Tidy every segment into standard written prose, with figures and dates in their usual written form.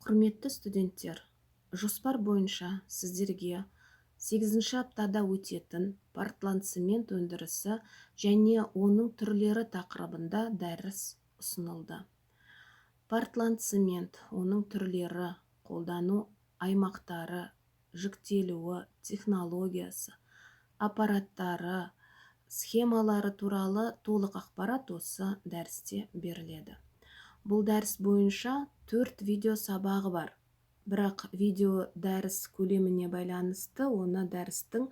Құрметті студенттер, жоспар бойынша сіздерге 8-ші аптада өтетін портландцемент өндірісі және оның түрлері тақырыбында дәріс ұсынылды. Портландцемент, оның түрлері, қолдану аймақтары, жіктелуі, технологиясы, аппараттары, схемалары туралы толық ақпарат осы дәрісте беріледі. Бұл дәріс бойынша 4 видео сабағы бар. Бірақ видео дәріс көлеміне байланысты оны дәрістің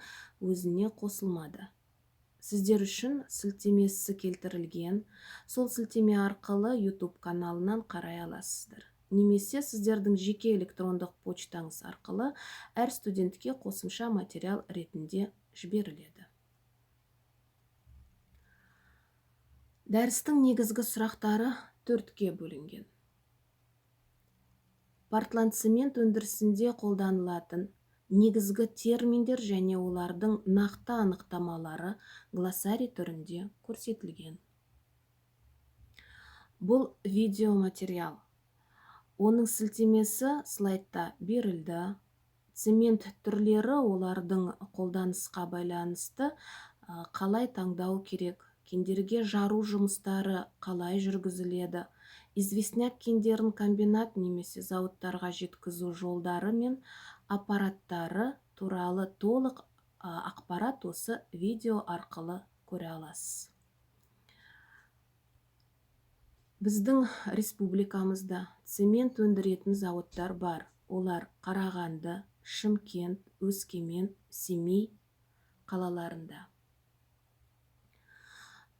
өзіне қосылмады. Сіздер үшін сілтемесі келтірілген. Сол сілтеме арқылы YouTube каналынан қарай аласыздар. Немесе сіздердің жеке электрондық почтаңыз арқылы әр студентке қосымша материал ретінде жіберіледі. Дәрістің негізгі сұрақтары 4-ке бөлінген. Портландцемент өндірісінде қолданылатын негізгі терминдер және олардың нақты анықтамалары глоссарий түрінде көрсетілген. Бұл видеоматериал. Оның сілтемесі слайдта берілді. Цемент түрлері олардың қолданысқа байланысты қалай таңдау керек, кендерге жару жұмыстары қалай жүргізіледі, известняк кендерін комбинат немесе зауыттарға жеткізу жолдары мен аппараттары туралы толық ақпарат осы видео арқылы көре аласыз. Біздің республикамызда цемент өндіретін зауыттар бар. Олар Қарағанды, Шымкент, Өскемен, Семей қалаларында.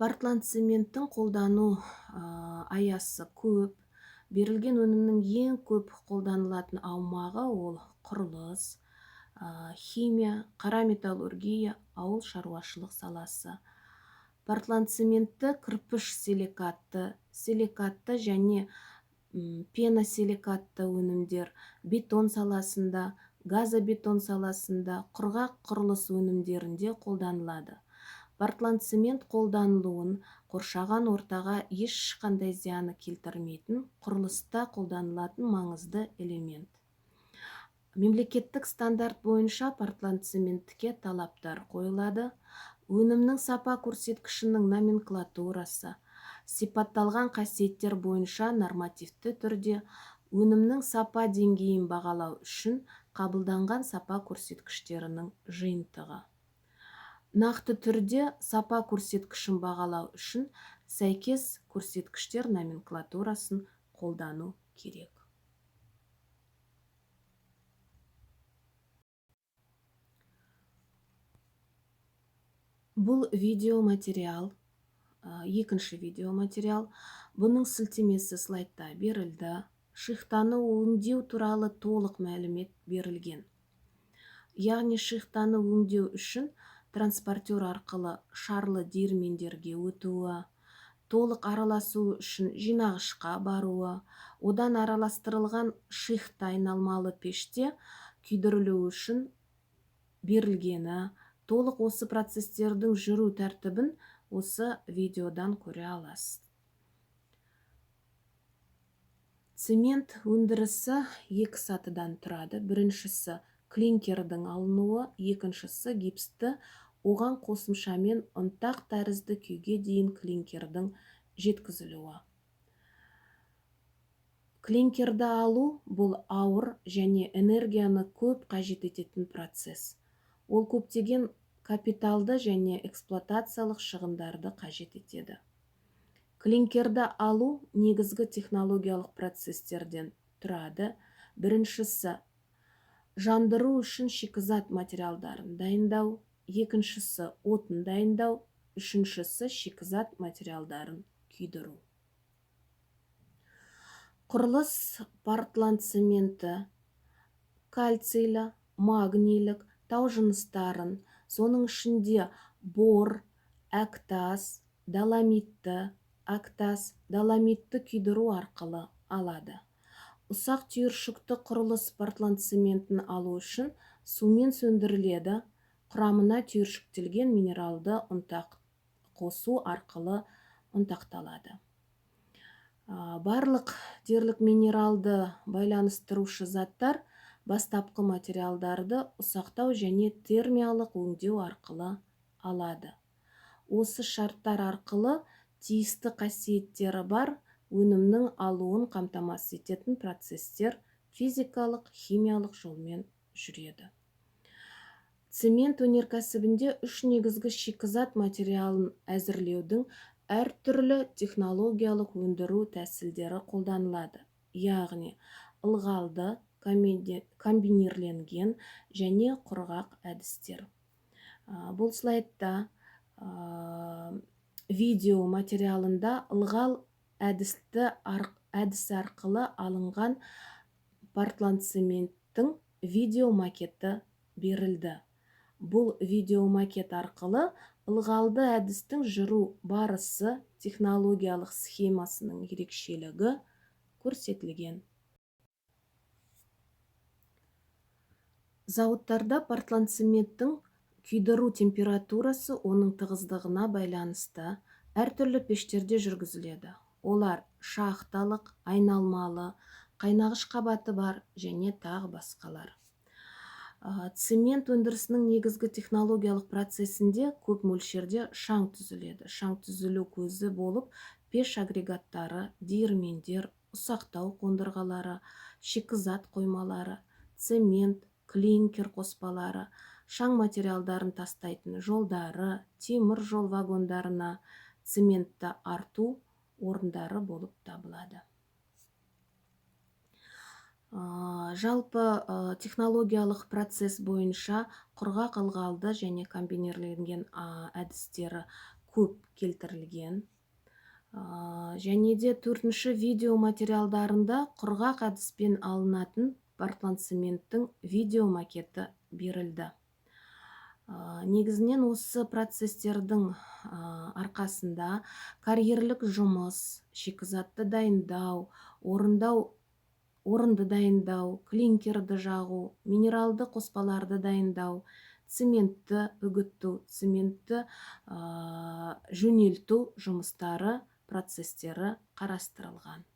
Портландцементтің қолдану аясы көп. Берілген өнімнің ең көп қолданылатын аумағы ол құрылыс, химия, қара металлургия, ауыл шаруашылық саласы. Портландцементті кірпіш силикатты және пеносиликатты өнімдер бетон саласында, газобетон саласында, құрғақ құрылыс өнімдерінде қолданылады. Портландцемент қолданылуын қоршаған ортаға ешқандай зияны келтірмейтін құрылыста қолданылатын маңызды элемент. Мемлекеттік стандарт бойынша портландцементке талаптар қойылады. Өнімнің сапа көрсеткішінің номенклатурасы, сипатталған қасиеттер бойынша нормативті түрде өнімнің сапа деңгейін бағалау үшін қабылданған сапа көрсеткіштерінің жиынтығы. Нақты түрде сапа көрсеткішін бағалау үшін сәйкес көрсеткіштер номенклатурасын қолдану керек. Бұл видеоматериал, екінші видеоматериал, бұның сілтемесі слайдта берілді. Шихтаны өңдеу туралы толық мәлімет берілген. Яғни шихтаны өңдеу үшін транспортер арқылы шарлы диірмендерге өтуі, толық араласу үшін жинағышқа баруы, одан араластырылған шихта айналмалы пеште күйдірілу үшін берілгені, толық осы процестердің жүру тәртібін осы видеодан көре аласыз. Цемент өндірісі 2 сатыдан тұрады. Біріншісі клинкердің алынуы, екіншісі гипсті оған қосымшамен ұнтақ тәрізді күйге дейін клинкердің жеткізілуі. Клинкерді алу бұл ауыр және энергияны көп қажет ететін процесс. Ол көптеген капиталды және эксплуатациялық шығындарды қажет етеді. Клинкерді алу негізгі технологиялық процестерден тұрады. Біріншісі жандыру үшін шикізат материалдарын дайындау, екіншісі отын дайындау, үшіншісі шикізат материалдарын күйдіру. Құрылыс портландцементі кальцийлі, магнийлік тау жыныстарын, соның ішінде бор, әктас, доломитті, әктас, доломитті күйдіру арқылы алады. Ұсақ түйіршікті құрылыс портландцементін алу үшін сумен сөндіріледі, құрамына түйіршіктелген минералды ұнтақ қосу арқылы ұнтақталады. Барлық дерлік минералды байланыстырушы заттар бастапқы материалдарды ұсақтау және термиялық өңдеу арқылы алады. Осы шарттар арқылы тиісті қасиеттері бар өнімнің алуын қамтамасыз ететін процестер физикалық, химиялық жолмен жүреді. Цемент өнеркәсібінде үш негізгі шикізат материалын әзірлеудің әртүрлі технологиялық өндіру тәсілдері қолданылады. Яғни, ылғалды, комбинирленген және құрғақ әдістер. Бұл слайдта видео материалында ылғал әдісі арқылы алынған портландцементтің видео макеті берілді. Бұл видео макет арқылы ылғалды әдістің жүру барысы технологиялық схемасының ерекшелігі көрсетілген. Зауыттарда портландцементтің күйдіру температурасы оның тығыздығына байланысты әртүрлі пештерде жүргізіледі. Олар шахталық, айналмалы, қайнағыш қабаты бар және тағы басқалар. Цемент өндірісінің негізгі технологиялық процесінде көп мөлшерде шаң түзіледі. Шаң түзілу көзі болып пеш агрегаттары, диірмендер, ұсақтау қондырғылары, шикізат қоймалары, цемент, клинкер қоспалары, шаң материалдарын тастайтын жолдары, темір жол вагондарына цементті арту орындары болып табылады. Жалпы технологиялық процесс бойынша құрғақ ылғалды және комбинирленген әдістері көп келтірілген. Және де төртінші видео материалдарында құрғақ әдіспен алынатын портландцементтің видео макеті берілді. Негізінен осы процестердің арқасында карьерлік жұмыс, шикізатты дайындау, орынды дайындау, клинкерді жағу, минералды қоспаларды дайындау, цементті үгітту, цементті жөнелту жұмыстары процестері қарастырылған.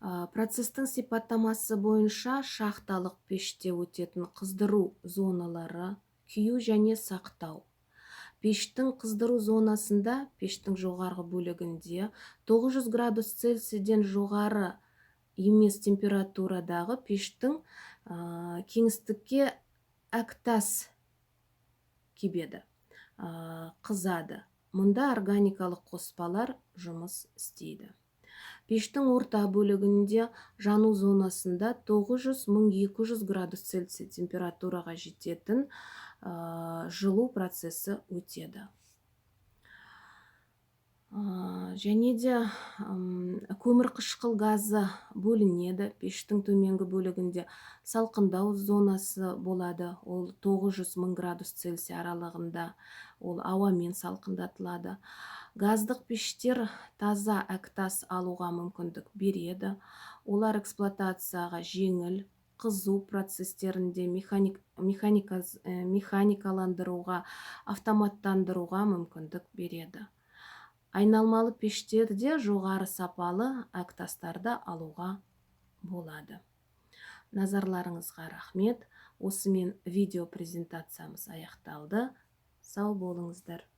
Процестің сипаттамасы бойынша шахталық пеште өтетін қыздыру зоналары, күю және сақтау. Пештің қыздыру зонасында пештің жоғарғы бөлігінде 900 градус Цельсийден жоғары емес температурадағы пештің кеңістікке әктас кебеді, қызады. Мұнда органикалық қоспалар жұмыс істейді. Пештің орта бөлігінде жану зонасында 900-1200 градус Цельсий температураға жететін жылу процесі өтеді. Және де көмірқышқыл газы бөлінеді. Пештің төменгі бөлігінде салқындау зонасы болады. Ол 900-1000 градус Цельсий аралығында ол ауамен салқындатылады. Газдық пештер таза әктас алуға мүмкіндік береді. Олар эксплуатацияға жеңіл, қызу процестерінде механикаландыруға, автоматтандыруға мүмкіндік береді. Айналмалы пештерде жоғары сапалы әктастарды алуға болады. Назарларыңызға рахмет. Осымен видео презентациямыз аяқталды. Сау болыңыздар.